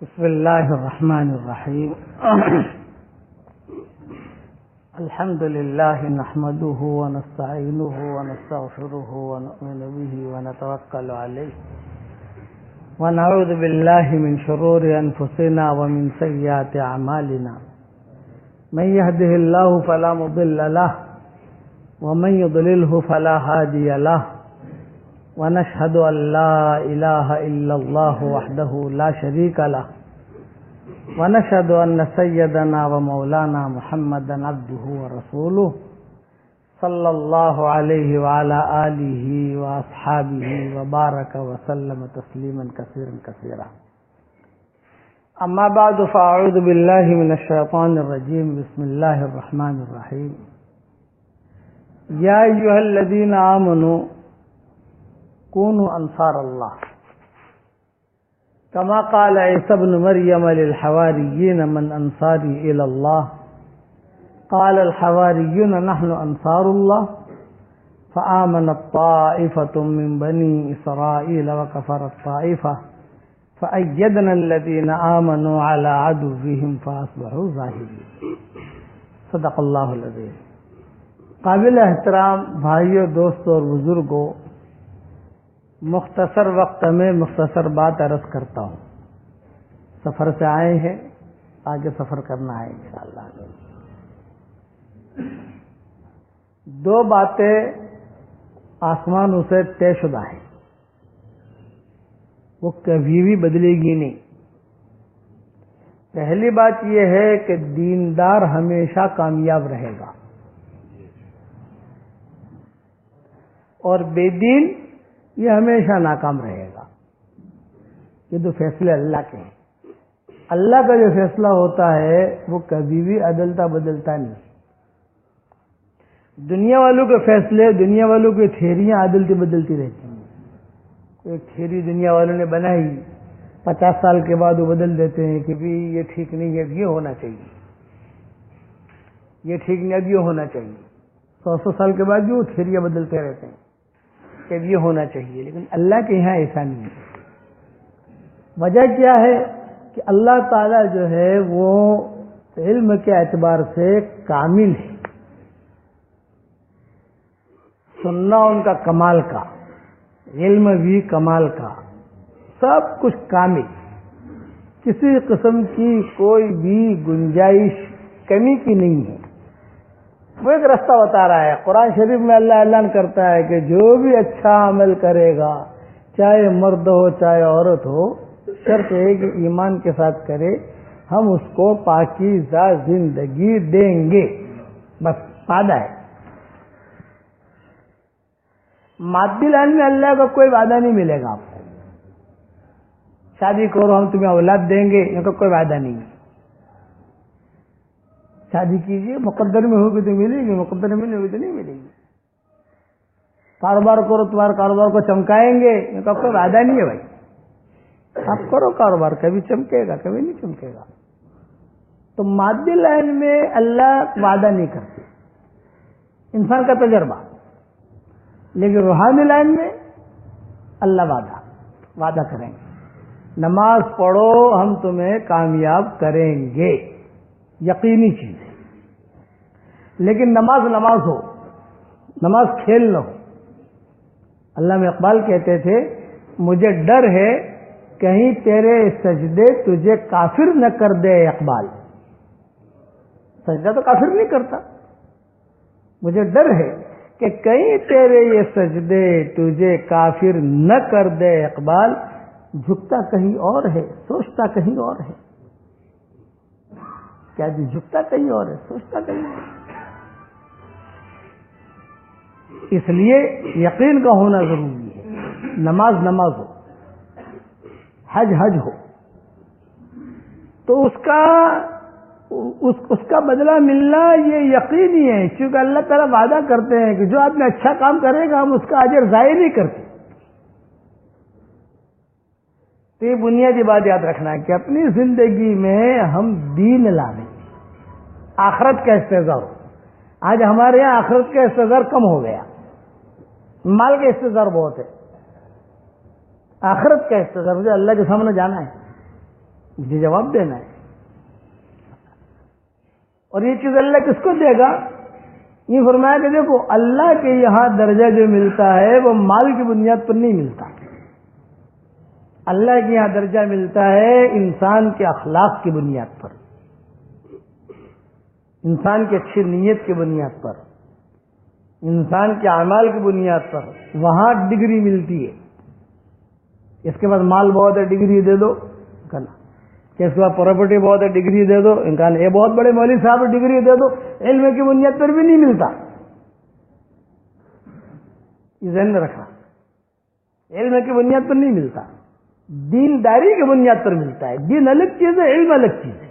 بسم الله الرحمن الرحيم الحمد لله نحمده ونستعينه ونستغفره ونؤمن به ونتوكل عليه ونعوذ بالله من شرور أنفسنا ومن سيئات أعمالنا من يهده الله فلا مضل له ومن يضلله فلا هادي له ونشهد أن لا إله إلا الله وحده لا شريك له ونشهد أن سيدنا ومولانا محمدا عبده ورسوله صلى الله عليه وعلى آله وأصحابه وبارك وسلم تسليما كثيرا كثيرا. أما بعد فأعوذ بالله من الشيطان الرجيم. بسم الله الرحمن الرحيم. يا أيها الذين آمنوا كونوا أنصار الله كما قال عيسى ابن مريم للحواريين من أنصاري إلى الله قال الحواريون نحن أنصار الله فآمنت طائفة من بني إسرائيل وكفرت طائفة فأيدنا الذين آمنوا على عدوهم فأصبحوا ظاهرين. صدق اللہ العظیم. قابل احترام بھائیوں، دوستوں اور بزرگوں، مختصر وقت میں مختصر بات عرض کرتا ہوں. سفر سے آئے ہیں، آگے سفر کرنا ہے انشاءاللہ. دو باتیں آسمانوں سے طے شدہ ہیں، وہ کبھی بھی بدلے گی نہیں. پہلی بات یہ ہے کہ دیندار ہمیشہ کامیاب رہے گا اور بے دین یہ ہمیشہ ناکام رہے گا. یہ تو فیصلے اللہ کے ہیں. اللہ کا جو فیصلہ ہوتا ہے وہ کبھی بھی عدلتا بدلتا نہیں. دنیا والوں کے فیصلے، دنیا والوں کی تھیریاں عدلتی بدلتی رہتی ہیں. ایک تھیری دنیا والوں نے بنائی، 50 سال کے بعد وہ بدل دیتے ہیں کہ بھی یہ ٹھیک نہیں ہے، یہ ہونا چاہیے، یہ ٹھیک نہیں، اب یہ ہونا چاہیے. 100 سال کے بعد بھی وہ تھیریاں بدلتے رہتے ہیں کہ یہ ہونا چاہیے. لیکن اللہ کے یہاں ایسا نہیں ہے. وجہ کیا ہے کہ اللہ تعالیٰ جو ہے وہ علم کے اعتبار سے کامل ہے. سننا ان کا کمال کا، علم بھی کمال کا، سب کچھ کامل، کسی قسم کی کوئی بھی گنجائش کمی کی نہیں ہے. وہ ایک راستہ بتا رہا ہے. قرآن شریف میں اللہ اعلان کرتا ہے کہ جو بھی اچھا عمل کرے گا، چاہے مرد ہو چاہے عورت ہو، شرط ہے کہ ایمان کے ساتھ کرے، ہم اس کو پاکیزہ زندگی دیں گے. بس وعدہ ہے. مادی لائن میں اللہ کا کوئی وعدہ نہیں ملے گا آپ کو. شادی کرو ہم تمہیں اولاد دیں گے، یہ تو کوئی وعدہ نہیں ہے. شادی کیجیے، مقدر میں ہوگی تو ملے گی، مقدر میں نہیں ہوگی تو نہیں ملے گی. کاروبار کرو، تمہارے کاروبار کو چمکائیں گے، یہ تو کوئی وعدہ نہیں ہے بھائی. آپ کرو کاروبار، کبھی چمکے گا کبھی نہیں چمکے گا. تو مادی لائن میں اللہ وعدہ نہیں کرتے، انسان کا تجربہ. لیکن روحانی لائن میں اللہ وعدہ کریں گے. نماز پڑھو ہم تمہیں کامیاب کریں گے، یقینی چیز ہے. لیکن نماز ہو، نماز کھیل نہ ہو. علامہ اقبال کہتے تھے مجھے ڈر ہے کہیں تیرے سجدے تجھے کافر نہ کر دے اقبال. سجدہ تو کافر نہیں کرتا. مجھے ڈر ہے کہ کہیں تیرے یہ سجدے تجھے کافر نہ کر دے اقبال. جھکتا کہیں اور ہے، سوچتا کہیں اور ہے. کیا جی؟ جھکتا کہیں اور ہے، سوچتا کہیں اور ہے. اس لیے یقین کا ہونا ضروری ہے. نماز ہو، حج ہو، تو اس کا بدلہ ملنا یہ یقینی ہے. کیونکہ اللہ تعالیٰ وعدہ کرتے ہیں کہ جو آدمی اچھا کام کرے گا ہم اس کا اجر ضائع نہیں کرتے. تو یہ بنیادی بات یاد رکھنا ہے کہ اپنی زندگی میں ہم دین لائیں، آخرت کا استحضار. آج ہمارے یہاں آخرت کا استحضار کم ہو گیا، مال کا استحضار بہت ہے. آخرت کا استحضار، مجھے اللہ کے سامنے جانا ہے، مجھے جواب دینا ہے. اور یہ چیز اللہ کس کو دے گا؟ یہ فرمایا کہ دیکھو اللہ کے یہاں درجہ جو ملتا ہے وہ مال کی بنیاد پر نہیں ملتا. اللہ کے یہاں درجہ ملتا ہے انسان کے اخلاق کی بنیاد پر، انسان کی اچھی نیت کی بنیاد پر، انسان کے اعمال کی بنیاد پر. وہاں ڈگری ملتی ہے. اس کے بعد مال بہت ہے ڈگری دے دو کہنا، کہ اس کے بعد پراپرٹی بہت ہے ڈگری دے دو انکان، یہ بہت بڑے مولوی صاحب ڈگری دے دو. علم کی بنیاد پر بھی نہیں ملتا. یہ ذہن میں رکھنا، علم کی بنیاد پر نہیں ملتا، دینداری کی بنیاد پر ملتا ہے. دین الگ چیز ہے، علم الگ چیز ہے.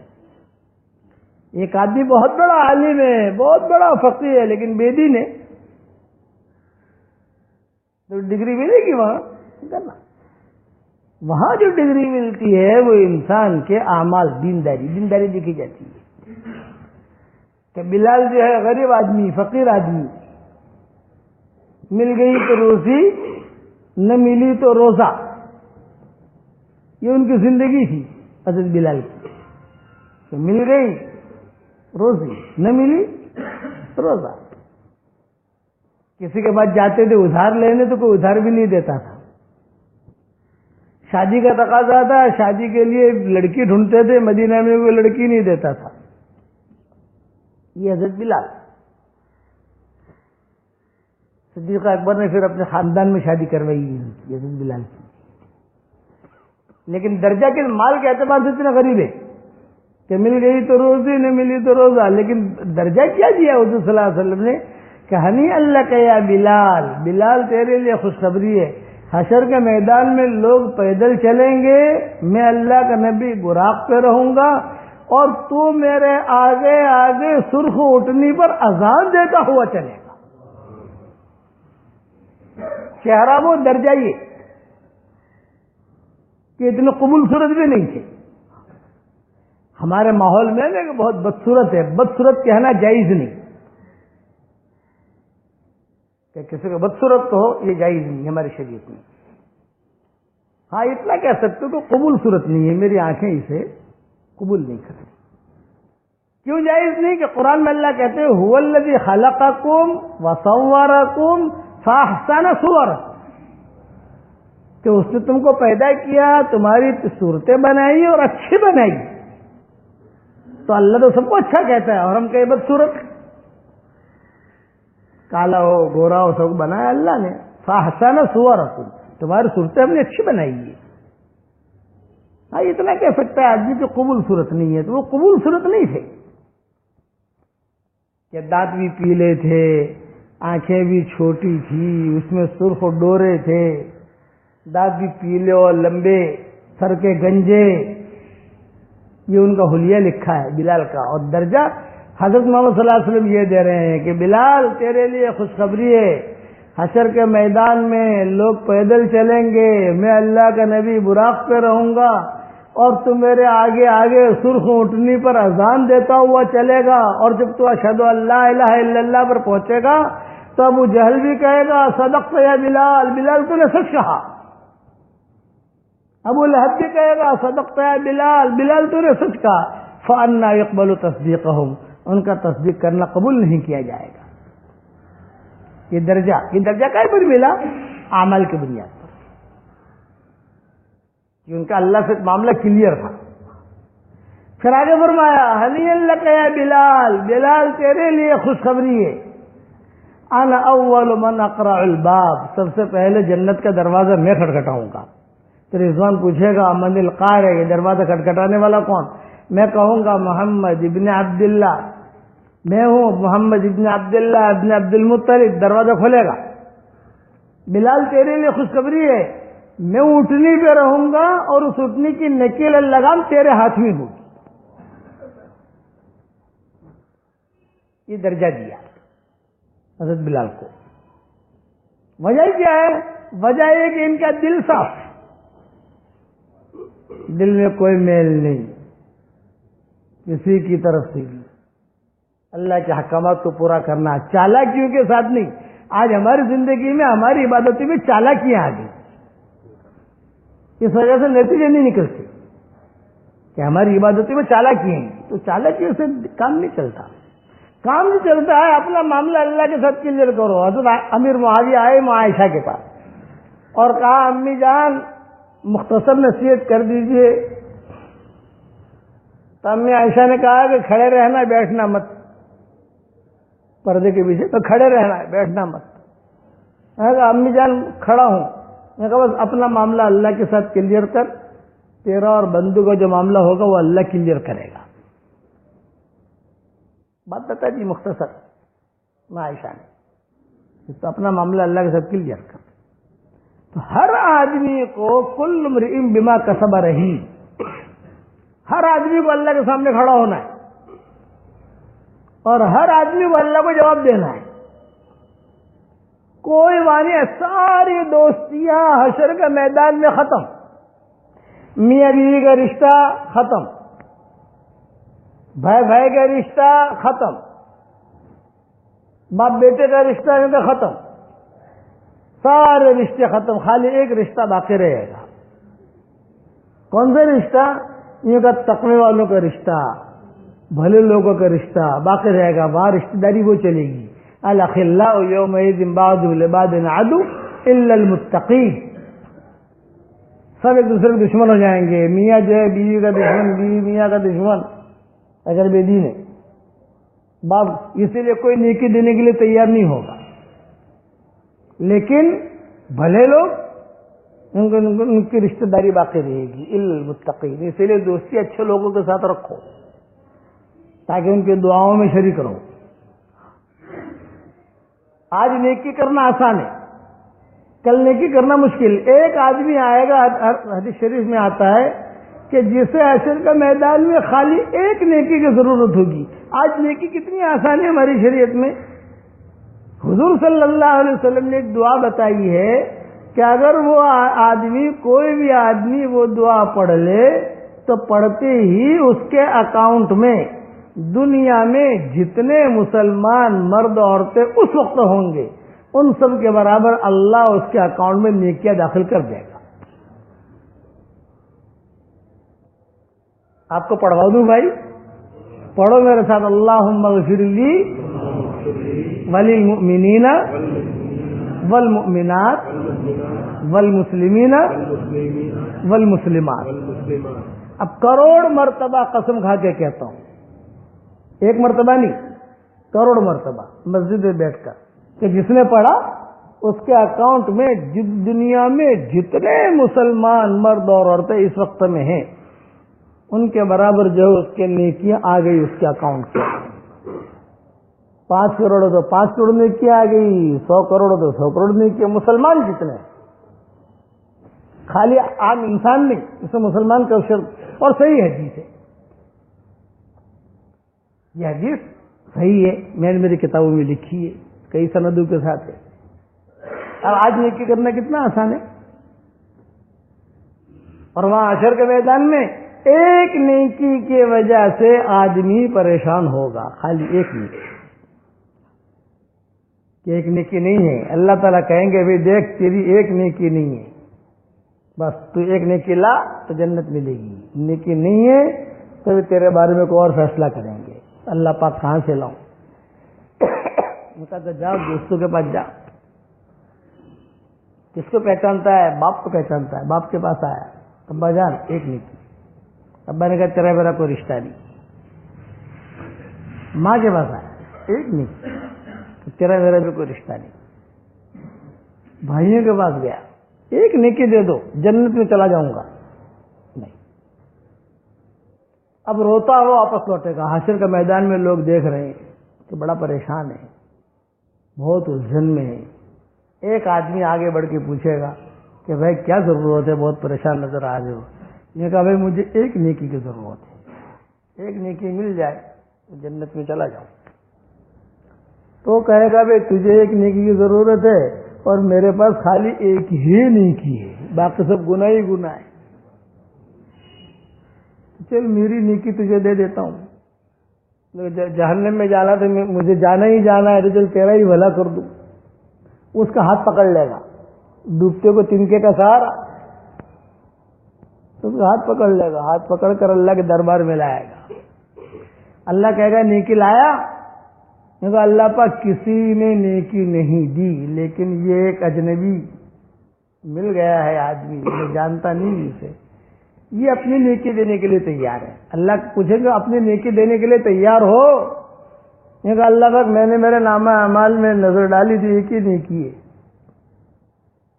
ایک آدمی بہت بڑا عالم ہے، بہت بڑا فقیہ ہے، لیکن بے دین ہے، تو ڈگری ملے گی وہاں کرنا. وہاں جو ڈگری ملتی ہے وہ انسان کے اعمال، دینداری دیکھی جاتی ہے. کہ بلال جو ہے غریب آدمی، فقیر آدمی، مل گئی تو روزی، نہ ملی تو روزہ. یہ ان کی زندگی تھی حضرت بلال کی، کہ مل گئی روزی، نہ ملی روزہ. کسی کے پاس جاتے تھے ادھار لینے تو کوئی ادھار بھی نہیں دیتا تھا. شادی کا تقاضا تھا، شادی کے لیے لڑکی ڈھونڈتے تھے، مدینہ میں کوئی لڑکی نہیں دیتا تھا. یہ حضرت بلال. صدیق اکبر نے پھر اپنے خاندان میں شادی کروائی ہے حضرت بلال کی. لیکن درجہ کے مال کے اعتبار سے اتنا غریب ہے کہ مل گئی تو روزی، نہ ملی تو روزہ. لیکن درجہ کیا دیا حضور صلی اللہ علیہ وسلم نے کہ ہنی اللہ کا یا بلال، بلال تیرے لیے خوشخبری ہے، حشر کے میدان میں لوگ پیدل چلیں گے، میں اللہ کا نبی براق پہ رہوں گا، اور تو میرے آگے آگے سرخ اٹھنی پر اذان دیتا ہوا چلے گا. چہرہ وہ درجہ یہ کہ اتنے قبول صورت بھی نہیں تھے. ہمارے ماحول میں کہ بہت بدصورت ہے، بدصورت کہنا جائز نہیں، کہ کسی کو بدصورت تو ہو یہ جائز نہیں ہماری شریعت میں. ہاں اتنا کہہ سکتے ہو کہ قبول صورت نہیں ہے، میری آنکھیں اسے قبول نہیں کریں. کیوں جائز نہیں؟ کہ قرآن میں اللہ کہتے ہیں هو الذی خلقکم وصورکم فاحسن صورکم، کہ اس نے تم کو پیدا کیا، تمہاری صورتیں بنائی اور اچھی بنائی. تو اللہ تو سب کو اچھا کہتا ہے، اور ہم کہیں بدصورت، کالا ہو گورا ہو سب بنایا اللہ نے. فاحسن صورکم، تمہاری صورتیں ہم نے اچھی بنائی ہے. ہاں اتنا کہہ سکتا ہے آدمی کہ قبول صورت نہیں ہے، تو وہ قبول صورت نہیں تھے. کہ دانت بھی پیلے تھے، آنکھیں بھی چھوٹی تھی، اس میں سرخ ڈورے تھے، دانت بھی پیلے اور لمبے، سر کے گنجے. یہ ان کا حلیہ لکھا ہے بلال کا. اور درجہ حضرت محمد صلی اللہ علیہ وسلم یہ دے رہے ہیں کہ بلال تیرے لیے خوشخبری ہے، حشر کے میدان میں لوگ پیدل چلیں گے، میں اللہ کا نبی براق پہ رہوں گا، اور تو میرے آگے آگے سرخ اونٹنی پر اذان دیتا ہوا چلے گا. اور جب تو اشہد ان لا الہ الا اللہ پر پہنچے گا تو ابو جہل بھی کہے گا صدقت یا بلال، بلال تو نے سچ کہا. ابو لہب بھی کہے گا صدقت یا بلال، بلال تو نے سچ کہا. فانا یقبل تصدیقہم، ان کا تصدیق کرنا قبول نہیں کیا جائے گا. یہ درجہ کہیں پر ملا؟ اعمال کی بنیاد پر، کہ ان کا اللہ سے معاملہ کلیئر تھا. پھر آگے فرمایا ہنی لک یا بلال، بلال تیرے لیے خوشخبری ہے، انا اول من اقرع الباب، سب سے پہلے جنت کا دروازہ میں کھٹکھٹاؤں گا. تو رضوان پوچھے گا من القارع، یہ دروازہ کھٹکھٹانے والا کون؟ میں کہوں گا محمد ابن عبداللہ، میں ہوں محمد ابن عبداللہ ابن عبد المطلب. دروازہ کھولے گا. بلال تیرے لیے خوشخبری ہے، میں اٹھنی پہ رہوں گا، اور اس اٹھنی کی نکیل لگام تیرے ہاتھ میں ہوگی. یہ درجہ دیا حضرت بلال کو. وجہ کیا ہے؟ وجہ یہ کہ ان کا دل صاف، دل میں کوئی میل نہیں کسی کی طرف سے بھی، اللہ کے احکامات کو پورا کرنا، چالاکیوں کے ساتھ نہیں. آج ہماری زندگی میں ہماری عبادتوں میں چالاکیاں آ گئی، اس وجہ سے نتیجے نہیں نکلتے. کہ ہماری عبادتوں میں چالاکی ہیں، تو چالاکیوں سے کام نہیں چلتا. کام جو چلتا ہے اپنا معاملہ اللہ کے ساتھ کلیئر کرو. حضرت امیر معاویہ آئے ماں عائشہ کے پاس اور کہا امی جان مختصر نصیحت کر دیجئے. تو امی عائشہ نے کہا کہ کھڑے رہنا بیٹھنا مت، پردے کے پیچھے تو کھڑے رہنا ہے بیٹھنا مت. میں نے کہا امی جان کھڑا ہوں. میں نے کہا بس اپنا معاملہ اللہ کے ساتھ کلیئر کر، تیرا اور بندو کا جو معاملہ ہوگا وہ اللہ کلیئر کرے گا. بات بتا جی مختصر میں عائشہ نے، تو اپنا معاملہ اللہ کے ساتھ کلیئر کر. تو ہر آدمی کو کل امرئ بما کسب رہین، ہر آدمی کو اللہ کے سامنے کھڑا ہونا ہے اور ہر آدمی کو اللہ کو جواب دینا ہے. کوئی معنی ساری دوستیاں حشر کے میدان میں ختم، میاں بیوی کا رشتہ ختم، بھائی بھائی کا رشتہ ختم، باپ بیٹے کا رشتہ ان کا ختم، سارے رشتے ختم. خالی ایک رشتہ باقی رہے گا. کون سا رشتہ؟ یہ کا تقوی والوں کا رشتہ، بھلے لوگوں کا رشتہ باقی رہے گا. وہاں رشتہ داری وہ چلے گی. الاخلاء یومئذ بعضهم لبعض عدو الا المتقین. سب ایک دوسرے کے دشمن ہو جائیں گے. میاں جو ہے بیوی کا دشمن، بیوی میاں کا دشمن اگر بے دین ہے. باپ اسی لیے کوئی نیکی دینے کے لیے تیار نہیں ہوگا. لیکن بھلے لوگ ان کی رشتہ داری باقی رہے گی. الا المتقین. اسی لیے دوستی اچھے لوگوں کے ساتھ رکھو تاکہ ان کی دعاؤں میں شریک رہو. آج نیکی کرنا آسان ہے، کل نیکی کرنا مشکل. ایک آدمی آئے گا، حدیث شریف میں آتا ہے کہ جسے حشر کا میدان میں خالی ایک نیکی کی ضرورت ہوگی. آج نیکی کتنی آسان ہے ہماری شریعت میں. حضور صلی اللہ علیہ وسلم نے ایک دعا بتائی ہے کہ اگر وہ آدمی، کوئی بھی آدمی وہ دعا پڑھ لے تو پڑھتے ہی اس کے اکاؤنٹ میں دنیا میں جتنے مسلمان مرد عورتیں اس وقت ہوں گے ان سب کے برابر اللہ اس کے اکاؤنٹ میں نیکیاں داخل کر دے گا. آپ کو پڑھوا دوں بھائی؟ پڑھو میرے ساتھ. اللہم اغفر لی وللمؤمنین والمؤمنات والمسلمین والمسلمات. اب کروڑ مرتبہ قسم کھا کے کہتا ہوں، ایک مرتبہ نہیں، کروڑ مرتبہ مسجد میں بیٹھ کر کہ جس نے پڑھا اس کے اکاؤنٹ میں دنیا میں جتنے مسلمان مرد اور عورتیں اس وقت میں ہیں ان کے برابر جو اس کے نیکیاں آ گئی اس کے اکاؤنٹ سے. 5 کروڑ تو 5 کروڑ نیکیاں آ گئی، 100 کروڑ تو 100 کروڑ نیکیاں. مسلمان کتنے ہیں؟ خالی عام انسان نہیں، اس میں مسلمان کا شرط. اور صحیح حدیث ہے، یہ حدیث صحیح ہے، میں نے میری کتابوں میں لکھی ہے، کئی سندوں کے ساتھ ہے. اب آج نیکی کرنا کتنا آسان ہے. اور وہاں حشر کے میدان میں ایک نیکی کی وجہ سے آدمی پریشان ہوگا. خالی ایک نیکی، ایک نیکی نہیں ہے. اللہ تعالیٰ کہیں گے بھائی دیکھ تیری ایک نیکی نہیں ہے، بس تو ایک نیکی لا تو جنت ملے گی. نیکی نہیں ہے تو تیرے بارے میں کوئی اور فیصلہ کریں گے. اللہ پاک کہاں سے لاؤں؟ تو جاؤ دوستوں کے پاس جا. کس کو پہچانتا ہے؟ باپ کو پہچانتا ہے. باپ کے پاس آیا، ابا جان ایک نیکی. ابا نے کہا تیرا میرا کوئی رشتہ نہیں. ماں کے پاس آیا، ایک نیکی، تیرا میرا بھی کوئی رشتہ نہیں. بھائیوں کے پاس گیا، ایک نیکی دے دو جنت میں چلا جاؤں گا. نہیں. اب روتا ہوا واپس لوٹے گا. حشر کا میدان میں لوگ دیکھ رہے ہیں کہ بڑا پریشان ہے، بہت الجھن میں ہے. ایک آدمی آگے بڑھ کے پوچھے گا کہ بھائی کیا ضرورت ہے، بہت پریشان نظر آ رہے ہو. یہ کہا بھائی مجھے ایک نیکی کی ضرورت ہے، ایک نیکی مل جائے تو جنت میں چلا جاؤں. تو کہے گا بھائی تجھے ایک نیکی کی ضرورت ہے اور میرے پاس خالی ایک ہی نیکی ہے، باقی سب گناہ ہی گناہ ہے. چل میری نیکی تجھے دے دیتا ہوں. جہنم میں جانا تو مجھے جانا ہی جانا ہے، تو چل تیرا ہی بھلا کر دوں. اس کا ہاتھ پکڑ لے گا، ڈوبتے کو تنکے کا سہارا. اس کا ہاتھ پکڑ لے گا، ہاتھ پکڑ کر اللہ کے دربار میں لائے گا. اللہ کہے گا نیکی لایا؟ اللہ پاک کسی نے نیکی نہیں دی، لیکن یہ ایک اجنبی مل گیا ہے آدمی، میں جانتا نہیں اسے، یہ اپنی نیکی دینے کے لیے تیار ہے. اللہ پوچھے گا اپنی نیکی دینے کے لیے تیار ہو؟ یہ کہا اللہ پاک میں نے میرے نامہ اعمال میں نظر ڈالی تھی، ایک ہی نیکی ہے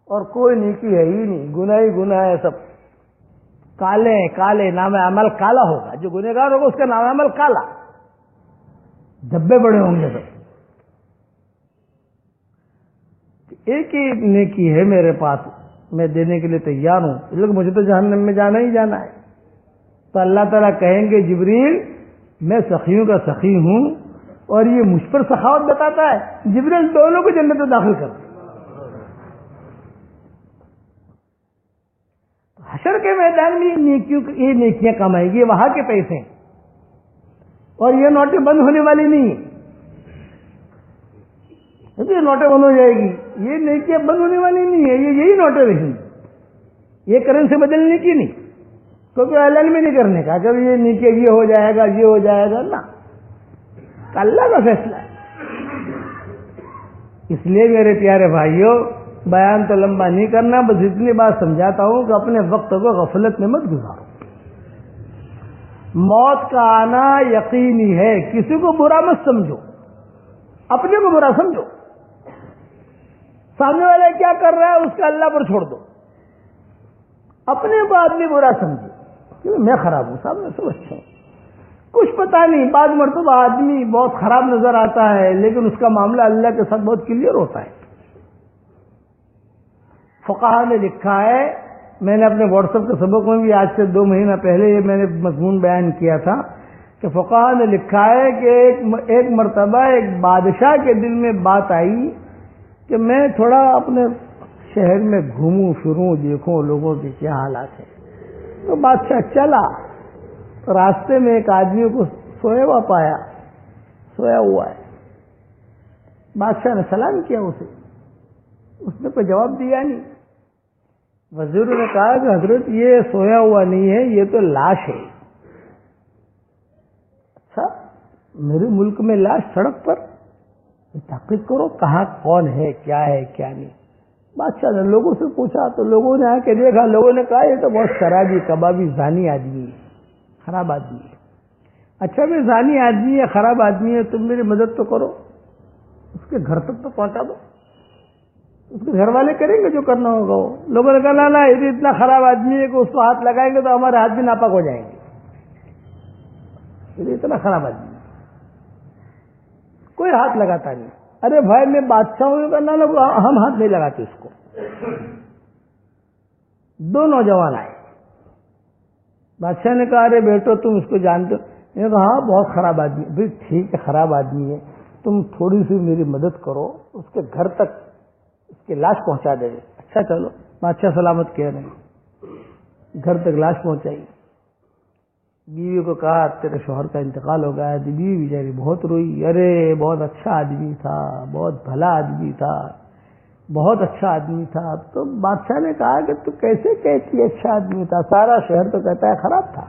اور کوئی نیکی ہے ہی نہیں، گناہ ہی گناہ ہے، سب کالے کالے، نام عمل کالا ہوگا، جو گنہگار ہوگا اس کا نام عمل کالا، دھبے بڑے ہوں گے. سب ایک ہی نیکی ہے میرے پاس، میں دینے کے لیے تیار ہوں، اس لیے مجھے تو جہنم میں جانا ہی جانا ہے. تو اللہ تعالیٰ کہیں گے جبریل میں سخیوں کا سخی ہوں اور یہ مجھ پر سخاوت بتاتا ہے، جبریل دونوں کو جنت میں داخل کر. حشر کے میدان میں یہ نیکیاں کمائے گی، وہاں کے پیسے ہیں اور یہ نوٹیں بند ہونے والی نہیں ہیں. یہ نوٹیں بند ہو جائے گی، یہ نیکیاں بند ہونے والی نہیں ہے، یہی نوٹیں رہیں، یہ کرنسی بدلنے کی نہیں، کیونکہ اعلان میں نہیں کرنے کا کہ یہ نیکیاں یہ ہو جائے گا یہ ہو جائے گا نا، اللہ کا فیصلہ ہے. اس لیے میرے پیارے بھائیوں بیان تو لمبا نہیں کرنا، بس اتنی بات سمجھاتا ہوں کہ اپنے وقت کو غفلت میں مت گزارو. موت کا آنا یقینی ہے، کسی کو برا مت سمجھو، اپنے کو برا سمجھو. سامنے والا کیا کر رہا ہے اس کا اللہ پر چھوڑ دو، اپنے کو آدمی برا سمجھے کہ میں خراب ہوں، سامنے سب اچھا ہوں. کچھ پتا نہیں، بعض مرتبہ آدمی بہت خراب نظر آتا ہے لیکن اس کا معاملہ اللہ کے ساتھ بہت کلیئر ہوتا ہے. فقہا نے لکھا ہے، میں نے اپنے واٹس ایپ کے سبق میں بھی آج سے 2 مہینہ پہلے یہ میں نے مضمون بیان کیا تھا کہ فقہا نے لکھا ہے کہ ایک مرتبہ ایک بادشاہ کے دل میں بات آئی کہ میں تھوڑا اپنے شہر میں گھوموں پھروں، دیکھوں لوگوں کے کیا حالات ہیں. تو بادشاہ چلا، راستے میں ایک آدمی کو سویا ہوا پایا، سویا ہوا ہے. بادشاہ نے سلام کیا اسے، اس نے کوئی جواب دیا نہیں. وزیر نے کہا کہ حضرت یہ سویا ہوا نہیں ہے، یہ تو لاش ہے. اچھا، میرے ملک میں لاش سڑک پر؟ تحقیق کرو کہاں کون ہے، کیا ہے کیا نہیں. بادشاہ نے لوگوں سے پوچھا تو لوگوں نے آ کے دیکھا، لوگوں نے کہا یہ تو بہت شرابی کبابی زانی آدمی ہے، خراب آدمی ہے. اچھا میں زانی آدمی ہے، خراب آدمی ہے، تم میری مدد تو کرو، اس کے گھر تک تو پہنچا دو، اس کے گھر والے کریں گے جو کرنا ہوگا. وہ لوگوں نے کہا نا یہ اتنا خراب آدمی ہے کہ اس کو ہاتھ لگائیں گے تو ہمارے ہاتھ بھی ناپاک ہو جائیں گے، یہ اتنا خراب آدمی ہے. کوئی ہاتھ لگاتا نہیں. ارے بھائی میں بادشاہ ہوں، کرنا ہم ہاتھ نہیں لگاتے اس کو. 2 نوجوان آئے، بادشاہ نے کہا ارے بیٹو تم اس کو جانتے ہو؟ نے کہا ہاں بہت خراب آدمی ہے. بھائی ٹھیک ہے خراب آدمی ہے، تم تھوڑی سی میری مدد کرو، اس کے گھر تک اس کی لاش پہنچا دے. اچھا چلو. بادشاہ سلامت کہہ رہے ہیں، گھر تک لاش پہنچائی. بیوی کو کہا تیرے شوہر کا انتقال ہو گیا ہے. بیوی بیچاری بہت روئی، ارے بہت اچھا آدمی تھا، بہت بھلا آدمی تھا، بہت اچھا آدمی تھا. تو بادشاہ نے کہا کہ تو کیسے کہتی اچھا آدمی تھا، سارا شہر تو کہتا ہے خراب تھا.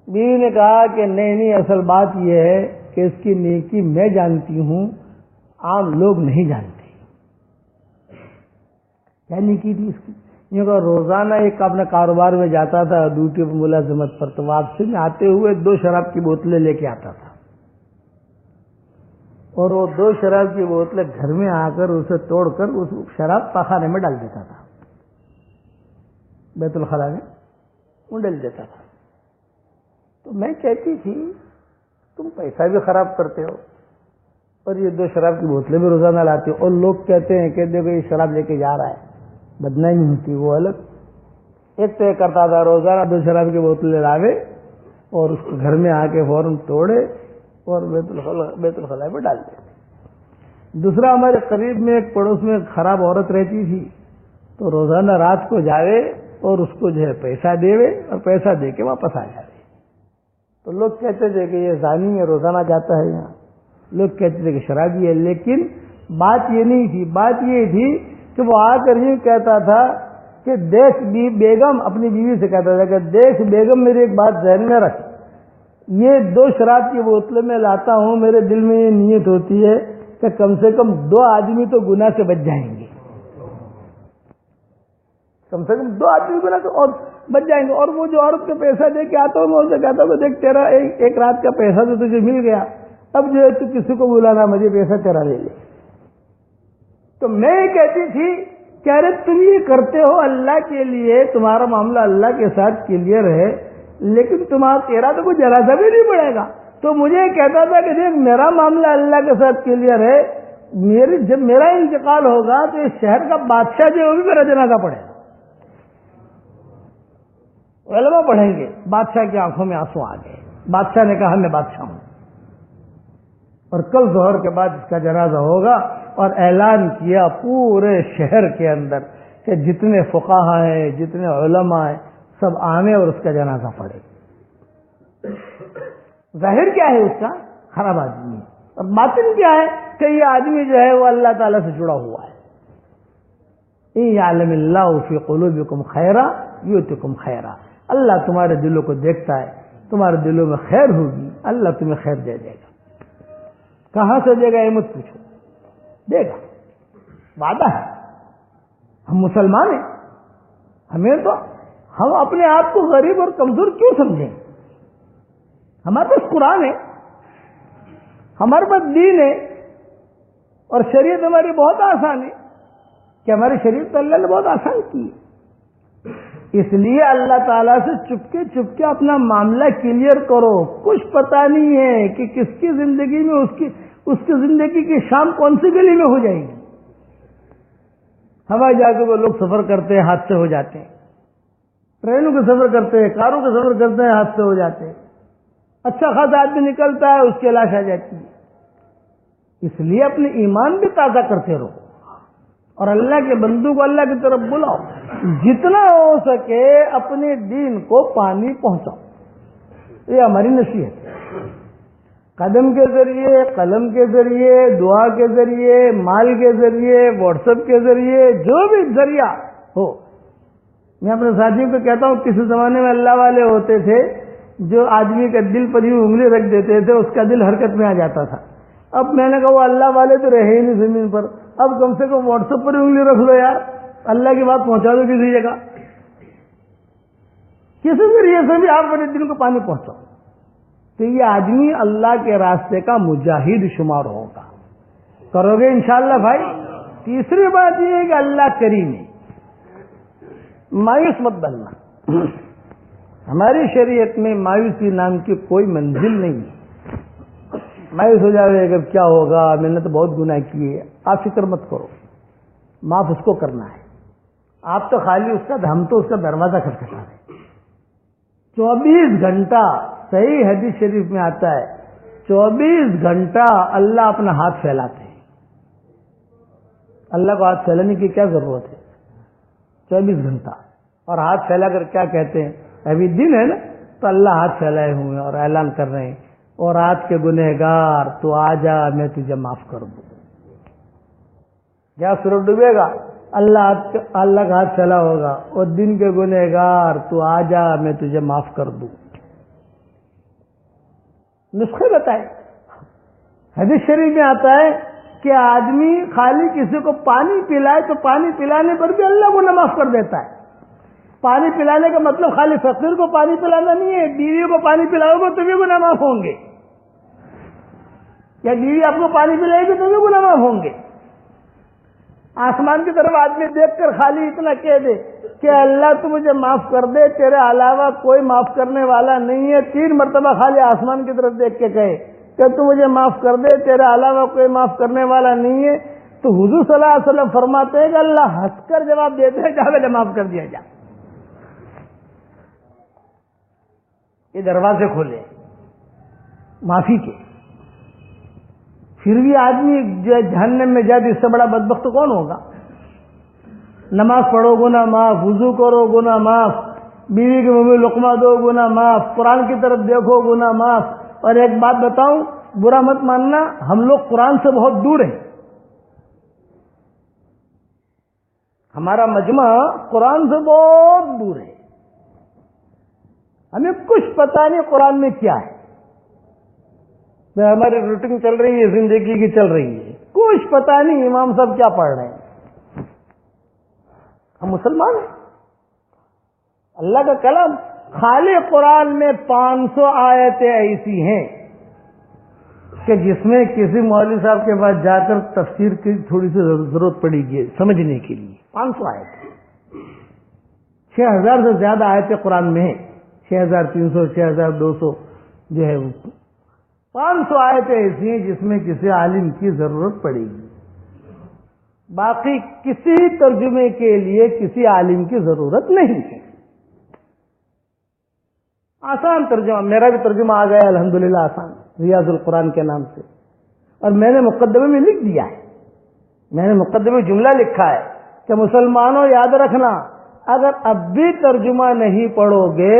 بیوی نے کہا کہ نہیں اصل بات یہ ہے کہ اس کی نیکی میں جانتی ہوں، عام لوگ نہیں جانتے. کیا نیکی تھی اس کی؟ یہ کہ روزانہ ایک اپنے کاروبار میں جاتا تھا ڈیوٹی پر ملازمت پر، تو واپسی میں آتے ہوئے 2 شراب کی بوتلیں لے کے آتا تھا اور وہ 2 شراب کی بوتلیں گھر میں آ کر اسے توڑ کر اس شراب پاخانے میں ڈال دیتا تھا، بیت الخلا میں وہ ڈال دیتا تھا. تو میں کہتی تھی تم پیسہ بھی خراب کرتے ہو اور یہ 2 شراب کی بوتلیں بھی روزانہ لاتے ہو، اور لوگ کہتے ہیں کہ دیکھو یہ شراب لے کے جا رہا ہے، بدنامی ہوتی. وہ الگ. ایک تو یہ کرتا تھا روزانہ 2 شراب کی بوتلیں لاوے اور اس کو گھر میں آ کے فوراً توڑے اور بیت الخلا میں ڈال دے. دوسرا ہمارے قریب میں ایک پڑوس میں ایک خراب عورت رہتی تھی، تو روزانہ رات کو جاوے اور اس کو جو ہے پیسہ دے اور پیسہ دے کے واپس آ جاوے. تو لوگ کہتے تھے کہ یہ زانی ہے، روزانہ جاتا ہے یہاں. لوگ کہتے تھے کہ شرابی ہے. لیکن بات یہ نہیں تھی، بات یہ تھی کہ وہ آ کر یہ کہتا تھا کہ دیکھ بیگم اپنی بیوی سے کہتا تھا کہ دیکھ بیگم میری ایک بات ذہن میں رکھ، یہ 2 شراب کی بوتلیں میں لاتا ہوں، میرے دل میں یہ نیت ہوتی ہے کہ کم سے کم 2 آدمی تو گناہ سے بچ جائیں گے، کم سے کم 2 آدمی گناہ سے اور بچ جائیں گے۔ اور وہ جو عورت کو پیسہ دے کے آتا ہوں میں اسے کہتا ہوں کہ دیکھ تیرا ایک رات کا پیسہ تو تجھے مل گیا، اب جو ہے تو کسی کو بلانا، مجھے پیسہ تیرا لے لے۔ تو میں یہ کہتی تھی کہ ارے تم یہ کرتے ہو اللہ کے لیے، تمہارا معاملہ اللہ کے ساتھ کلیئر ہے، لیکن تیرا تو کوئی جنازہ بھی نہیں پڑے گا۔ تو مجھے یہ کہتا تھا کہ دیکھ میرا معاملہ اللہ کے ساتھ کلیئر ہے، جب میرا انتقال ہوگا تو اس شہر کا بادشاہ جو ہے وہ بھی میرا جنازہ پڑھے گا، علماء پڑھیں گے۔ بادشاہ کی آنکھوں میں آنسو آ گئے۔ بادشاہ نے کہا میں بادشاہ ہوں، اور کل ظہر کے بعد اس کا جنازہ ہوگا، اور اعلان کیا پورے شہر کے اندر کہ جتنے فقہا ہیں، جتنے علماء ہیں، سب آنے اور اس کا جنازہ پڑھے۔ ظاہر کیا ہے اس کا؟ خراب آدمی، اور باطن کیا ہے کہ یہ آدمی جو ہے وہ اللہ تعالیٰ سے جڑا ہوا ہے۔ اِن یعلم اللہ فی قلوبکم خیرا یؤتکم خیرا، اللہ تمہارے دلوں کو دیکھتا ہے، تمہارے دلوں میں خیر ہوگی اللہ تمہیں خیر دے دے گا۔ کہاں سے دے گا یہ مت پوچھو، دے گا، وعدہ ہے۔ ہم مسلمان ہیں، ہم اپنے آپ کو غریب اور کمزور کیوں سمجھیں؟ ہمارے پاس قرآن ہے، ہمارے پاس دین ہے، اور شریعت ہماری بہت آسان ہے کہ ہماری شریعت تو اللہ نے بہت آسان کی ہے۔ اس لیے اللہ تعالیٰ سے چپ کے اپنا معاملہ کلیئر کرو۔ کچھ پتہ نہیں ہے کہ کس کی زندگی میں اس کی زندگی کی شام کون سی گلی میں ہو جائے گی۔ ہوائی جہازوں کو لوگ سفر کرتے ہیں، حادثے ہو جاتے ہیں، ٹرینوں کے سفر کرتے ہیں، کاروں کے سفر کرتے ہیں، حادثے ہو جاتے ہیں، اچھا خاصا آدمی نکلتا ہے اس کی لاش آ جاتی ہے۔ اس لیے اپنے ایمان بھی تازہ کرتے رہو، اور اللہ کے بندوں کو اللہ کی طرف بلاؤ، جتنا ہو سکے اپنے دین کو پانی پہنچاؤ۔ یہ ہماری نصیحت ہے، قدم کے ذریعے، قلم کے ذریعے، دعا کے ذریعے، مال کے ذریعے، واٹس ایپ کے ذریعے، جو بھی ذریعہ ہو۔ میں اپنے ساتھیوں کو کہتا ہوں کسی زمانے میں اللہ والے ہوتے تھے جو آدمی کا دل پر یوں انگلی رکھ دیتے تھے اس کا دل حرکت میں آ جاتا تھا۔ اب میں نے کہا وہ اللہ والے تو رہے ہی نہیں زمین پر، اب کم سے کم واٹس ایپ پر انگلی رکھ لو یار، اللہ کی بات پہنچا دو کسی جگہ، کسی ذریعے سے بھی آپ اپنے دل کو پانی پہنچاؤ، تو یہ آدمی اللہ کے راستے کا مجاہد شمار ہوگا۔ کرو گے انشاءاللہ بھائی۔ تیسری بات یہ ہے کہ اللہ کریم ہے، مایوس مت بننا۔ ہماری شریعت میں مایوسی نام کی کوئی منزل نہیں ہے۔ مایوس ہو جائے گا کیا ہوگا، میں نے تو بہت گناہ کیے، آپ فکر مت کرو، معاف اس کو کرنا ہے۔ آپ تو خالی ہم تو اس کا دروازہ کھٹکھٹا رہے ہیں۔ 24 گھنٹہ صحیح حدیث شریف میں آتا ہے 24 گھنٹہ اللہ اپنا ہاتھ پھیلاتے ہیں۔ اللہ کو ہاتھ پھیلانے کی کیا ضرورت ہے؟ 24 گھنٹہ، اور ہاتھ پھیلا کر کیا کہتے ہیں؟ ابھی دن ہے نا تو اللہ ہاتھ پھیلائے ہوئے اور اعلان کر رہے ہیں، اور رات کے گنہگار تو آ جا میں تجھے معاف کر دوں۔ کیا سورج ڈوبے گا؟ اللہ کا ہاتھ پھیلا ہوگا، اور دن کے گنہگار تو آ جا میں تجھے معاف کر دوں۔ نسخے بتائے، حدیث شریف میں آتا ہے کہ آدمی خالی کسی کو پانی پلائے تو پانی پلانے پر بھی اللہ کو نہ معاف کر دیتا ہے۔ پانی پلانے کا مطلب خالی فقیر کو پانی پلانا نہیں ہے، بیوی کو پانی پلاؤ گے تو بھی گناہ معاف ہوں گے، یا بیوی آپ کو پانی پلائے گی تو بھی گناہ معاف ہوں گے۔ آسمان کی طرف آدمی دیکھ کر خالی اتنا کہہ دے کہ اللہ تو مجھے معاف کر دے، تیرے علاوہ کوئی معاف کرنے والا نہیں ہے، 3 مرتبہ خالی آسمان کی طرف دیکھ کے کہے کہ تو مجھے معاف کر دے، تیرے علاوہ کوئی معاف کرنے والا نہیں ہے، تو حضور صلی اللہ علیہ وسلم فرماتے ہیں کہ اللہ ہنس کر جواب دیتے ہیں جا بیٹا معاف کر دیا جا۔ یہ دروازے کھولے معافی کے، پھر بھی آدمی جو جہنم میں جائے اس سے بڑا بدبخت کون ہوگا؟ نماز پڑھو گناہ معاف، وضو کرو گناہ معاف، بیوی کے منہ میں لقمہ دو گناہ معاف، قرآن کی طرف دیکھو گناہ معاف۔ اور ایک بات بتاؤں، برا مت ماننا، ہم لوگ قرآن سے بہت دور ہیں، ہمارا مجمع قرآن سے بہت دور ہے. ہمیں کچھ پتا نہیں قرآن میں کیا ہے. ہماری روٹین چل رہی ہے, زندگی کی چل رہی ہے, کچھ پتا نہیں امام صاحب کیا پڑھ رہے ہیں. ہم مسلمان ہیں. اللہ کا کلام خالی قرآن میں 500 آیتیں ایسی ہیں کہ جس میں کسی مولوی صاحب کے پاس جا کر تفسیر کی تھوڑی سی ضرورت پڑے گی سمجھنے کے لیے. 500 آیتیں, 6000 سے زیادہ آیتیں قرآن میں ہیں. 6300 6200 جو ہے 500 آیتیں ایسی ہیں جس میں کسی عالم کی ضرورت پڑے گی. باقی کسی ترجمے کے لیے کسی عالم کی ضرورت نہیں ہے. آسان ترجمہ, میرا بھی ترجمہ آ گیا الحمدللہ آسان, ریاض القرآن کے نام سے. اور میں نے مقدمے میں لکھ دیا ہے, میں نے مقدمے میں جملہ لکھا ہے کہ مسلمانوں یاد رکھنا, اگر اب بھی ترجمہ نہیں پڑھو گے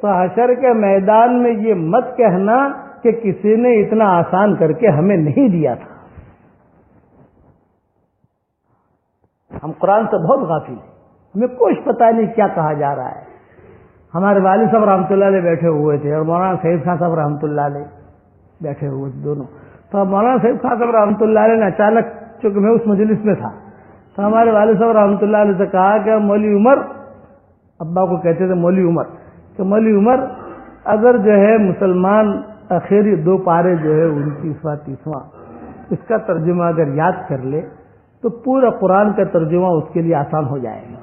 تو حشر کے میدان میں یہ مت کہنا کہ کسی نے اتنا آسان کر کے ہمیں نہیں دیا تھا. ہم قرآن سے بہت غافل ہیں, ہمیں کچھ پتہ نہیں کیا کہا جا رہا ہے. ہمارے والد صاحب رحمۃ اللہ علیہ بیٹھے ہوئے تھے اور مولانا سعید خان صاحب رحمۃ اللہ علیہ بیٹھے ہوئے تھے دونوں. تو مولانا سعید خان صاحب رحمۃ اللہ علیہ نے اچانک, چونکہ میں اس مجلس میں تھا, تو ہمارے والد صاحب رحمۃ اللہ علیہ سے کہا کہ مولوی عمر, ابا کو کہتے تھے مولوی عمر, کہ مولوی عمر اگر جو ہے مسلمان آخری 2 پارے جو ہے 29واں 30واں اس کا ترجمہ اگر یاد کر لے تو پورا قرآن کا ترجمہ اس کے لیے آسان ہو جائے گا.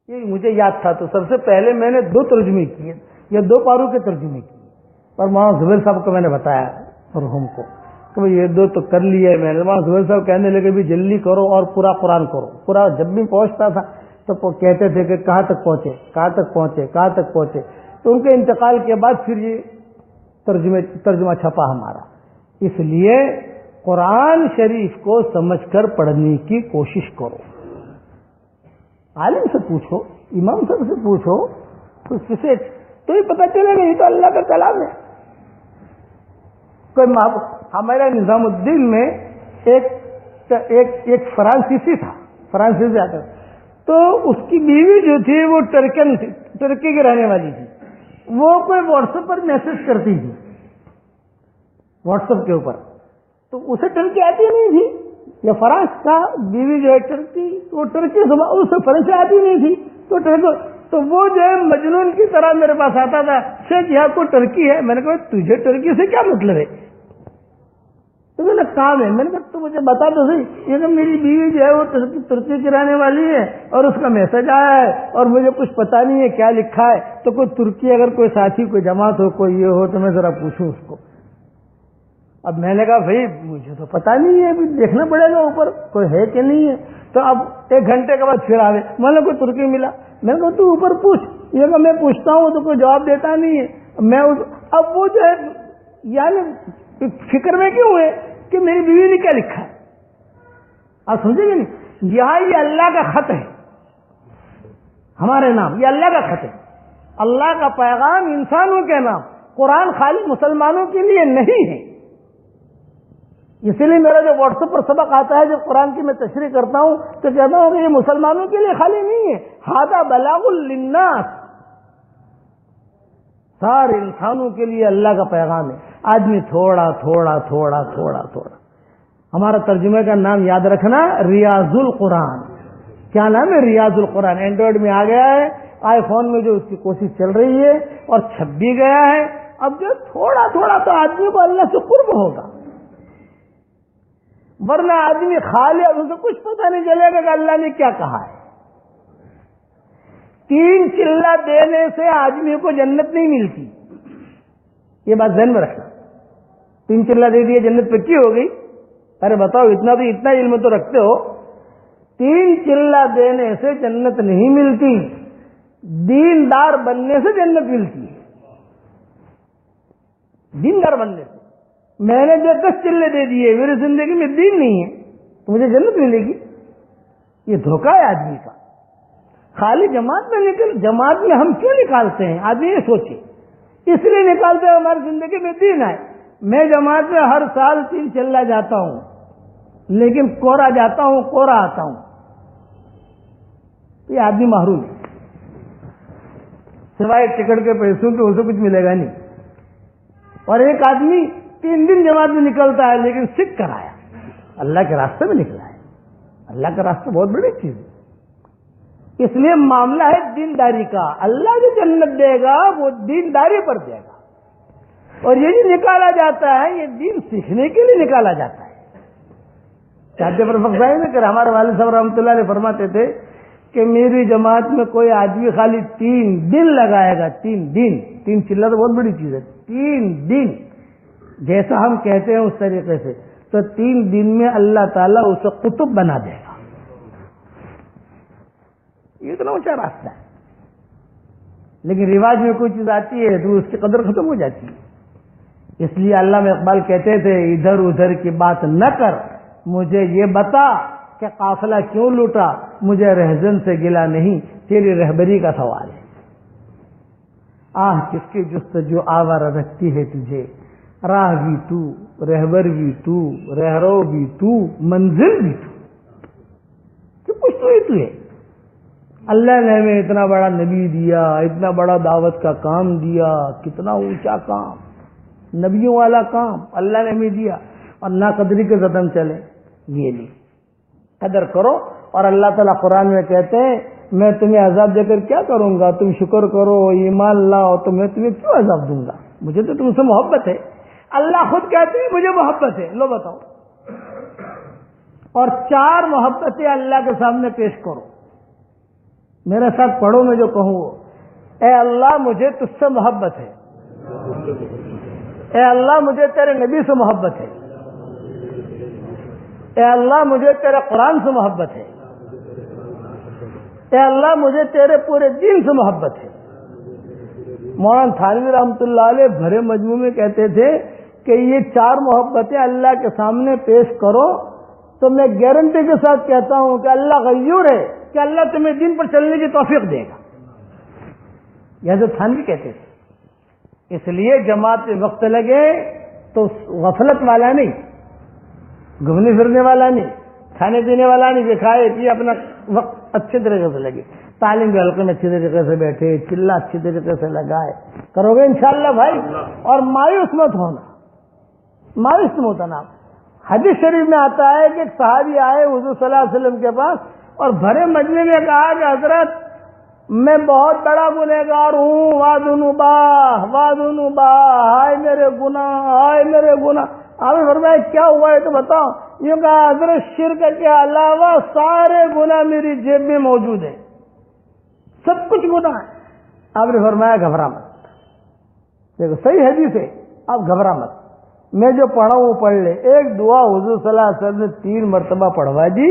یہ مجھے یاد تھا, تو سب سے پہلے میں نے 2 ترجمے کیے, یا 2 پاروں کے ترجمے کیے. اور مولانا زبیر صاحب کو میں نے بتایا مرحوم کو کہ یہ 2 تو کر لیے میں نے. مولانا زبیر صاحب کہنے لگے بھی جلدی کرو اور پورا قرآن کرو. پورا جب بھی پہنچتا تھا تو کہتے تھے کہ کہاں تک پہنچے, کہاں تک پہنچے, کہاں تک پہنچے. تو ان کے انتقال کے بعد پھر یہ ترجمہ چھپا ہمارا. اس لیے قرآن شریف کو سمجھ کر پڑھنے کی کوشش کرو. عالم سے پوچھو, امام صاحب سے پوچھو, تو کسے تو ہی پتہ چلے گا یہ تو اللہ کا کلام ہے. ہمارا نظام الدین میں ایک فرانسیسی تھا, فرانسیسی آتا, تو اس کی بیوی جو تھی وہ ٹرکن تھی, ترکی کی رہنے والی تھی. وہ کوئی واٹس ایپ پر میسج کرتی تھی, واٹس ایپ کے اوپر, تو اسے ٹرکی آتی نہیں تھی. یا فرانس کا بیوی جو ہے ٹرکی, وہ ٹرکی اسے فرانس آتی نہیں تھی. تو وہ جو ہے مجنون کی طرح میرے پاس آتا تھا, شیخ یہاں کو ٹرکی ہے. میں نے کہا تجھے ٹرکی سے کیا مطلب ہے؟ تو میں نے کام ہے. میں نے کہا تو مجھے بتا تو صحیح, یہ کہ میری بیوی جو ہے وہ ترکی کی رہنے والی ہے اور اس کا میسج آیا ہے اور مجھے کچھ پتا نہیں ہے کیا لکھا ہے. تو کوئی ترکی اگر کوئی ساتھی, کوئی جماعت ہو, کوئی یہ ہو, تو میں ذرا پوچھوں اس کو. اب میں نے کہا بھائی مجھے تو پتا نہیں ہے, دیکھنا پڑے گا اوپر کوئی ہے کہ نہیں ہے. تو اب 1 گھنٹے کے بعد پھر آوے, میں نے کوئی ترکی ملا. میں نے کہا تو اوپر پوچھ. یہ کہ میں پوچھتا ہوں تو کوئی جواب دیتا نہیں ہے. اب وہ جو ہے یعنی فکر میں کیوں ہے کہ میری بیوی نے کیا لکھا ہے. آپ سمجھیں گے نہیں, یہاں یہ اللہ کا خط ہے, ہمارے نام یہ اللہ کا خط ہے, اللہ کا پیغام انسانوں کے نام. قرآن خالی مسلمانوں کے لیے نہیں ہے. اسی لیے میرا جو واٹس ایپ پر سبق آتا ہے, جب قرآن کی میں تشریح کرتا ہوں تو کہتا ہوں کہ یہ مسلمانوں کے لیے خالی نہیں ہے, ھذا بلاغ للناس, سارے انسانوں کے لیے اللہ کا پیغام ہے. آدمی تھوڑا تھوڑا تھوڑا تھوڑا تھوڑا. ہمارا ترجمے کا نام یاد رکھنا, ریاض القرآن. کیا نام ہے؟ ریاض القرآن. اینڈرائڈ میں آ گیا ہے, آئی فون میں جو اس کی کوشش چل رہی ہے اور چھپ بھی گیا ہے. اب جو تھوڑا تھوڑا تو آدمی کو اللہ سے قرب ہوگا, ورنہ آدمی خالی اسے کچھ پتہ نہیں چلے گا کہ اللہ نے کیا کہا ہے. 3 چلہ دینے سے آدمی کو جنت نہیں ملتی, یہ بات ذہن میں رکھنا. 3 چلہ دے دیے جنت پکی ہو گئی. ارے بتاؤ, اتنا علم تو رکھتے ہو. 3 چلہ دینے سے جنت نہیں ملتی, دیندار بننے سے جنت ملتی ہے. دیندار بننے سے. میں نے جو 10 چلے دے دیے, میری زندگی میں دین نہیں ہے, تو مجھے جنت ملے گی؟ یہ دھوکہ ہے آدمی کا. خالی جماعت میں ہم کیوں نکالتے ہیں؟ آدمی یہ سوچے. اس لیے نکالتے ہیں ہماری زندگی میں دین آئے. میں جماعت میں ہر سال 3 چلہ جاتا ہوں, لیکن کوڑا جاتا ہوں, کوڑا آتا ہوں. یہ آدمی محروم ہے، سوائے ٹکٹ کے پیسوں کے اسے کچھ ملے گا نہیں. اور ایک آدمی 3 دن جماعت میں نکلتا ہے لیکن سکھ کر آیا، اللہ کے راستے میں نکلا ہے. اللہ کا راستہ بہت بڑی چیز ہے. اس لیے معاملہ ہے دینداری کا. اللہ جو جنت دے گا وہ دینداری پر دے گا. اور یہ جو نکالا جاتا ہے یہ دین سیکھنے کے لیے نکالا جاتا ہے. چاہتے پر فخر میں کہ ہمارے والد صاحب رحمۃ اللہ علیہ فرماتے تھے کہ میری جماعت میں کوئی آدمی خالی 3 دن لگائے گا. 3 دن، 3 چلہ تو بہت بڑی چیز ہے. 3 دن جیسا ہم کہتے ہیں اس طریقے سے، تو 3 دن میں اللہ تعالیٰ اسے قطب بنا دے گا. یہ اتنا اونچا راستہ ہے. لیکن رواج میں کوئی چیز آتی ہے تو اس کی قدر ختم ہو جاتی ہے. اس لیے علامہ اقبال کہتے تھے ادھر ادھر کی بات نہ کر، مجھے یہ بتا کہ قافلہ کیوں لوٹا. مجھے رہزن سے گلا نہیں، تیری رہبری کا سوال ہے. آہ کس کی جستجو آوارہ رکھتی ہے تجھے، راہ بھی تو، رہبر بھی تو، رہرو بھی تو، منزل بھی تو. کہ کچھ تو ہی تو ہے. اللہ نے ہمیں اتنا بڑا نبی دیا، اتنا بڑا دعوت کا کام دیا، کتنا اونچا کام، نبیوں والا کام اللہ نے ہمیں دیا، اور ناقدری کے قدم چلے. یہ نہیں، قدر کرو. اور اللہ تعالیٰ قرآن میں کہتے ہیں میں تمہیں عذاب دے کر کیا کروں گا، تم شکر کرو، ایمان لاؤ تو میں تمہیں کیوں عذاب دوں گا، مجھے تو تم سے محبت ہے. اللہ خود کہتے ہیں مجھے محبت ہے. لو بتاؤ. اور 4 محبتیں اللہ کے سامنے پیش کرو. میرے ساتھ پڑھو، میں جو کہوں وہ، اے اللہ مجھے تجھ سے محبت ہے، اے اللہ مجھے تیرے نبی سے محبت ہے، اے اللہ مجھے تیرے قرآن سے محبت ہے، اے اللہ مجھے تیرے پورے دین سے محبت ہے. مولانا تھانوی رحمۃ اللہ علیہ بھرے مجموع میں کہتے تھے کہ یہ 4 محبتیں اللہ کے سامنے پیش کرو تو میں گارنٹی کے ساتھ کہتا ہوں کہ اللہ غیور ہے، کہ اللہ تمہیں دین پر چلنے کی توفیق دے گا. یہ حضرت تھانوی کہتے تھے. اس لیے جماعت میں وقت لگے تو غفلت والا نہیں، گھومنے پھرنے والا نہیں، کھانے پینے والا نہیں، کہ کھائے پیے اپنا وقت اچھے طریقے سے لگے. تعلیم کے حلقے میں اچھے طریقے سے بیٹھے، چلہ اچھے طریقے سے لگائے، کرو گے انشاءاللہ بھائی. اور مایوس مت ہونا، مایوس مت ہونا. حدیث شریف میں آتا ہے کہ ایک صحابی آئے حضور صلی اللہ علیہ وسلم کے پاس اور بھرے مجمع میں کہا کہ حضرت میں بہت بڑا گنہگار ہوں، وادنبا، ہائے میرے گناہ، ہائے میرے گناہ. آپ نے فرمایا کیا ہوا ہے تو بتاؤ. یہ کہا حضرت شرک کے علاوہ سارے گناہ میری جیب میں موجود ہیں، سب کچھ گناہ ہے. آپ نے فرمایا گھبرا مت. دیکھو صحیح حدیث ہے، آپ گھبرا مت، میں جو پڑھا ہوں وہ پڑھ لے. ایک دعا حضور صلی اللہ علیہ وسلم نے 3 مرتبہ پڑھوا دی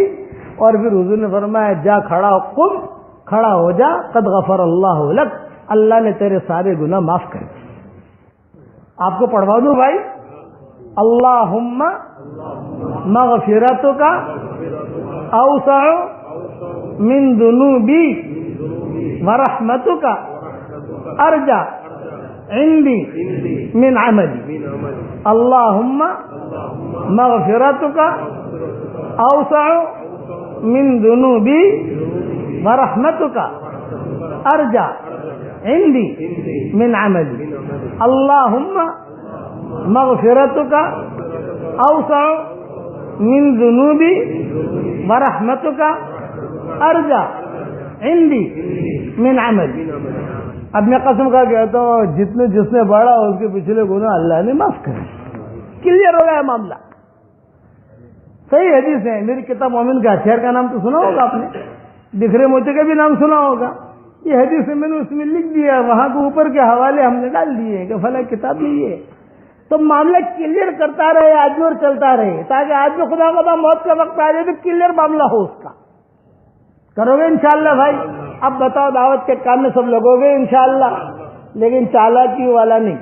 اور پھر حضور نے فرمایا جا کھڑا ہو، قم، کھڑا ہو جا، قد غفر اللہ لک، اللہ نے تیرے سارے گناہ معاف کر دیے. آپ کو پڑھوا دوں بھائی. اللہم مغفرتک اوسع من ذنوبی ورحمتک ارجع عندی من عملی. اللہم مغفرتک اوسع من ذنوبی ورحمتک ارجع عندی من عملی. اللہم مغفرتک اوسع من ذنوبی ورحمتک ارجع عندی من عملی. اب میں قسم کا کہتا ہوں جس نے بڑھا اس کے پچھلے گناہ اللہ نے معاف کرے. کلیئر ہو گیا معاملہ. صحیح حدیث ہے. میری کتاب مومن کا ہتھیار کا نام تو سنا ہوگا آپ نے، بکھرے موتی کا بھی نام سنا ہوگا. یہ حدیث میں نے اس میں لکھ دیا، وہاں کے اوپر کے حوالے ہم نے ڈال دیے کہ فلاں کتاب میں یہ. تو معاملہ کلیئر کرتا رہے آدمی اور چلتا رہے، تاکہ آدمی خدا خدا موت کا وقت آ جائے تو کلیئر معاملہ ہو اس کا. کرو گے انشاءاللہ بھائی. اب بتاؤ دعوت کے کام میں سب لگو گے انشاءاللہ، لیکن چالاکی والا نہیں.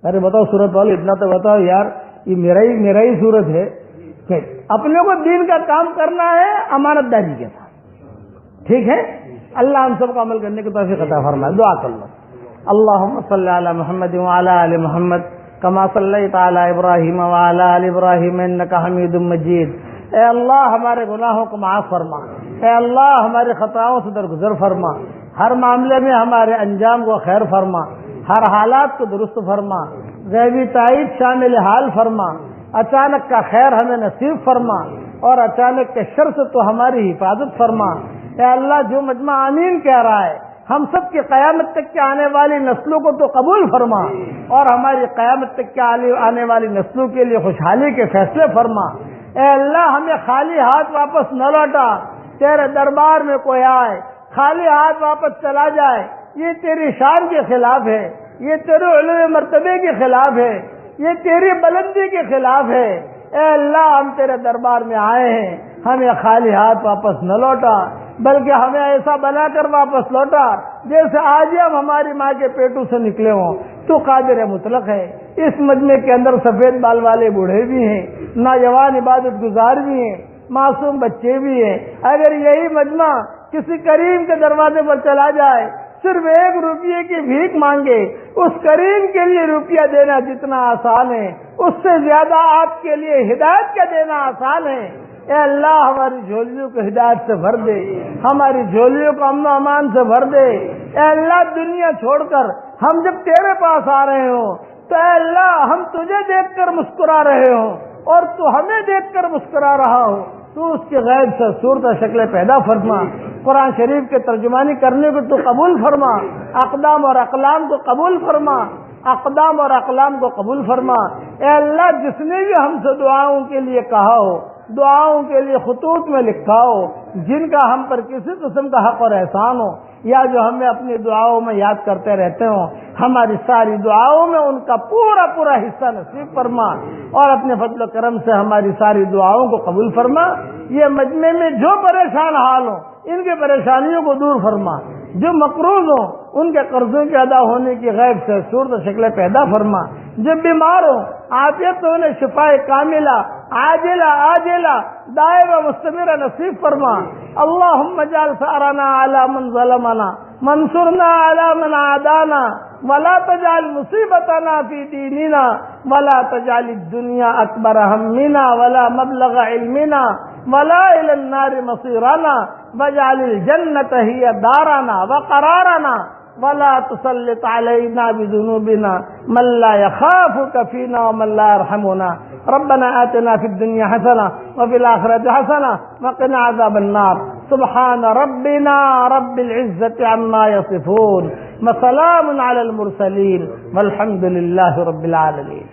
ارے بتاؤ صورت والے اتنا تو بتاؤ یار، یہ میرا ہی صورت ہے کہ اپنے کو دین کا کام کرنا ہے امانت داری کے ساتھ. ٹھیک ہے، اللہ ہم سب کو عمل کرنے کی توفیق عطا فرمائے. دعا کر لو. اللہم صلی علی محمد وعلی آل محمد کما صلیت علی ابراہیم وعلی آل ابراہیم انک حمید مجید. اے اللہ ہمارے گناہوں کو معاف فرما، اے اللہ ہمارے خطاؤں سے درگزر فرما، ہر معاملے میں ہمارے انجام کو خیر فرما، ہر حالات کو درست فرما، غیبی تائید شامل حال فرما، اچانک کا خیر ہمیں نصیب فرما اور اچانک کے شر سے تو ہماری حفاظت فرما۔ اے اللہ جو مجمع آمین کہہ رہا ہے ہم سب کی قیامت تک کے آنے والی نسلوں کو تو قبول فرما اور ہماری قیامت تک کے آنے والی نسلوں کے لیے خوشحالی کے فیصلے فرما۔ اے اللہ ہمیں خالی ہاتھ واپس نہ لوٹا، تیرے دربار میں کوئی آئے خالی ہاتھ واپس چلا جائے یہ تیری شان کے خلاف ہے، یہ تیرے علو مرتبے کے خلاف ہے، یہ تیری بلندی کے خلاف ہے۔ اے اللہ ہم تیرے دربار میں آئے ہیں، ہمیں خالی ہاتھ واپس نہ لوٹا بلکہ ہمیں ایسا بنا کر واپس لوٹا جیسے آج ہم ہماری ماں کے پیٹوں سے نکلے ہوں۔ تو قادر مطلق ہے، اس مجمع کے اندر سفید بال والے بوڑھے بھی ہیں، نوجوان عبادت گزار بھی ہیں، معصوم بچے بھی ہیں۔ اگر یہی مجمع کسی کریم کے دروازے پر چلا جائے صرف 1 روپیے کی بھیک مانگے، اس کریم کے لیے روپیہ دینا جتنا آسان ہے اس سے زیادہ آپ کے لیے ہدایت کا دینا آسان ہے۔ اے اللہ ہماری جھولیوں کو ہدایت سے بھر دے، ہماری جھولیوں کو امن و امان سے بھر دے۔ اے اللہ دنیا چھوڑ کر ہم جب تیرے پاس آ رہے ہوں تو اے اللہ ہم تجھے دیکھ کر مسکرا رہے ہوں اور تو ہمیں دیکھ کر مسکرا رہا ہو، تو اس کے غیب سے صورت شکلیں پیدا فرما۔ قرآن شریف کے ترجمانی کرنے کو تو قبول فرما، اقدام اور اقلام کو قبول فرما، اقدام اور اقلام کو قبول فرما۔ اے اللہ جس نے بھی ہم سے دعاؤں کے لیے کہا ہو، دعاؤں کے لیے خطوط میں لکھا ہو، جن کا ہم پر کسی قسم کا حق اور احسان ہو یا جو ہمیں اپنی دعاؤں میں یاد کرتے رہتے ہوں، ہماری ساری دعاؤں میں ان کا پورا پورا حصہ نصیب فرما اور اپنے فضل و کرم سے ہماری ساری دعاؤں کو قبول فرما۔ یہ مجمع میں جو پریشان حال ہوں ان کے پریشانیوں کو دور فرما، جو مقروض ہوں ان کے قرضوں کے ادا ہونے کی غیب سے صورت شکلیں پیدا فرما، جو بیمار ہوں عافیت سے انہیں شفا کاملہ عاجلہ عاجلہ دائم مستمرہ نصیب فرما۔ اللہم اجعل ثأرنا علی من ظلمنا منصرنا علی من عادانا ولا تجعل مصیبتنا فی دیننا ولا تجعل الدنیا اکبر ہمنا ولا مبلغ علمنا ولا الی النار مصیرنا واجعل الجنة ہی دارنا وقرارنا ولا تسلط علينا بذنوبنا من لا يخافك فينا ومن لا يرحمنا ربنا آتنا في الدنيا حسنة وفي الآخرة حسنة وقنا عذاب النار سبحان ربنا رب العزة عما يصفون وسلام على المرسلين والحمد لله رب العالمين۔